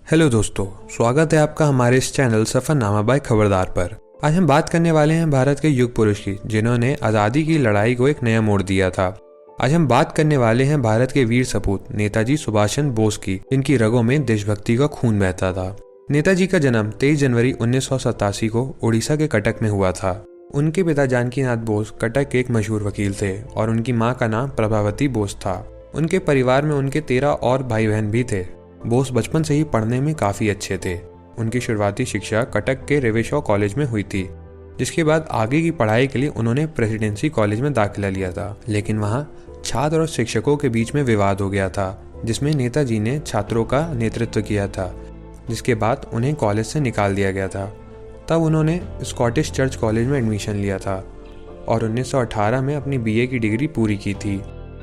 Hello दोस्तों, स्वागत है आपका हमारे इस चैनल सफरनामा बाय खबरदार पर। आज हम बात करने वाले हैं भारत के युग पुरुष की, जिन्होंने आज़ादी की लड़ाई को एक नया मोड़ दिया था। आज हम बात करने वाले हैं भारत के वीर सपूत नेताजी सुभाष चंद्र बोस की, जिनकी रगों में देशभक्ति का खून बहता था। नेताजी का जन्म 23 जनवरी 1987 को उड़ीसा के कटक में हुआ था। उनके पिता जानकीनाथ बोस कटक के एक मशहूर वकील थे और उनकी माँ का नाम प्रभावती बोस था। उनके परिवार में उनके 13 और भाई बहन भी थे। बोस बचपन से ही पढ़ने में काफ़ी अच्छे थे। उनकी शुरुआती शिक्षा कटक के रेवेशॉ कॉलेज में हुई थी, जिसके बाद आगे की पढ़ाई के लिए उन्होंने प्रेसिडेंसी कॉलेज में दाखिला लिया था। लेकिन वहाँ छात्र और शिक्षकों के बीच में विवाद हो गया था, जिसमें नेताजी ने छात्रों का नेतृत्व किया था, जिसके बाद उन्हें कॉलेज से निकाल दिया गया था। तब उन्होंने स्कॉटिश चर्च कॉलेज में एडमिशन लिया था और 1918 में अपनी BA की डिग्री पूरी की थी।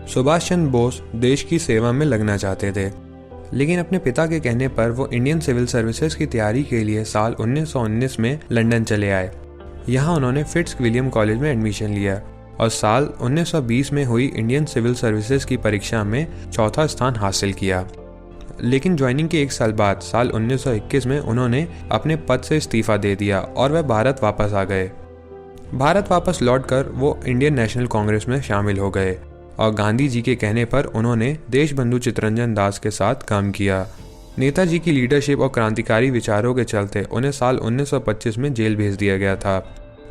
सुभाष चंद्र बोस देश की सेवा में लगना चाहते थे, लेकिन अपने पिता के कहने पर वो इंडियन सिविल सर्विसेज की तैयारी के लिए साल 1919 में लंदन चले आए। यहाँ उन्होंने फिट्स विलियम कॉलेज में एडमिशन लिया और साल 1920 में हुई इंडियन सिविल सर्विसेज की परीक्षा में चौथा स्थान हासिल किया। लेकिन ज्वाइनिंग के एक साल बाद साल 1921 में उन्होंने अपने पद से इस्तीफा दे दिया और वह भारत वापस आ गए। भारत वापस लौटकर वो इंडियन नेशनल कांग्रेस में शामिल हो गए और गांधी जी के कहने पर उन्होंने देशबंधु चित्तरंजन दास के साथ काम किया। नेताजी की लीडरशिप और क्रांतिकारी विचारों के चलते उन्हें साल 1925 में जेल भेज दिया गया था,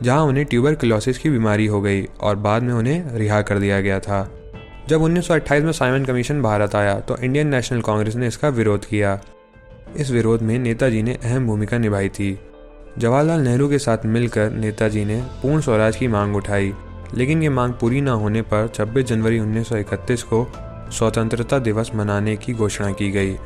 जहां उन्हें ट्यूबरकुलोसिस की बीमारी हो गई और बाद में उन्हें रिहा कर दिया गया था। जब 1928 में साइमन कमीशन भारत आया तो इंडियन नेशनल कांग्रेस ने इसका विरोध किया। इस विरोध में नेताजी ने अहम भूमिका निभाई थी। जवाहरलाल नेहरू के साथ मिलकर नेताजी ने पूर्ण स्वराज की मांग उठाई, लेकिन ये मांग पूरी न होने पर 26 जनवरी 1931 को स्वतंत्रता दिवस मनाने की घोषणा की गई।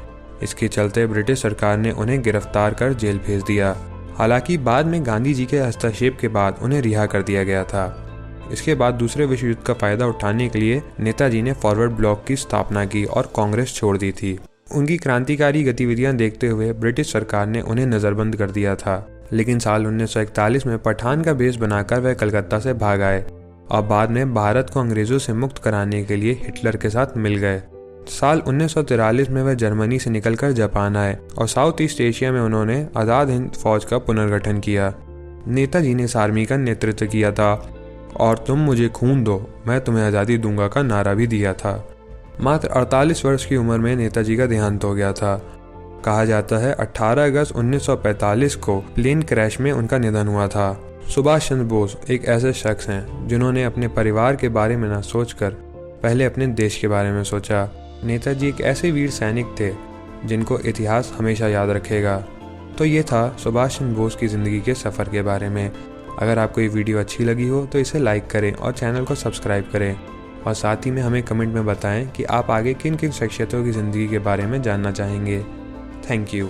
इसके चलते ब्रिटिश सरकार ने उन्हें गिरफ्तार कर जेल भेज दिया। हालांकि बाद में गांधी जी के हस्तक्षेप के बाद उन्हें रिहा कर दिया गया था। इसके बाद दूसरे विश्व युद्ध का फायदा उठाने के लिए नेताजी ने फॉरवर्ड ब्लॉक की स्थापना की और कांग्रेस छोड़ दी थी। उनकी क्रांतिकारी गतिविधियां देखते हुए ब्रिटिश सरकार ने उन्हें नजरबंद कर दिया था। लेकिन साल 1941 में पठान का भेष बनाकर वह कलकत्ता से भाग आए और बाद में भारत को अंग्रेजों से मुक्त कराने के लिए हिटलर के साथ मिल गए। साल 1943 में वह जर्मनी से निकलकर जापान आए और साउथ ईस्ट एशिया में उन्होंने आज़ाद हिंद फौज का पुनर्गठन किया। नेताजी ने इस आर्मी का नेतृत्व किया था और तुम मुझे खून दो, मैं तुम्हें आज़ादी दूंगा का नारा भी दिया था। मात्र 48 वर्ष की उम्र में नेताजी का देहांत हो गया था। कहा जाता है 18 अगस्त 1945 को प्लेन क्रैश में उनका निधन हुआ था। सुभाष चंद्र बोस एक ऐसे शख्स हैं जिन्होंने अपने परिवार के बारे में न सोचकर पहले अपने देश के बारे में सोचा। नेताजी एक ऐसे वीर सैनिक थे जिनको इतिहास हमेशा याद रखेगा। तो ये था सुभाष चंद्र बोस की ज़िंदगी के सफ़र के बारे में। अगर आपको ये वीडियो अच्छी लगी हो तो इसे लाइक करें और चैनल को सब्सक्राइब करें, और साथ ही में हमें कमेंट में बताएं कि आप आगे किन किन शख्सियतों की ज़िंदगी के बारे में जानना चाहेंगे। Thank you.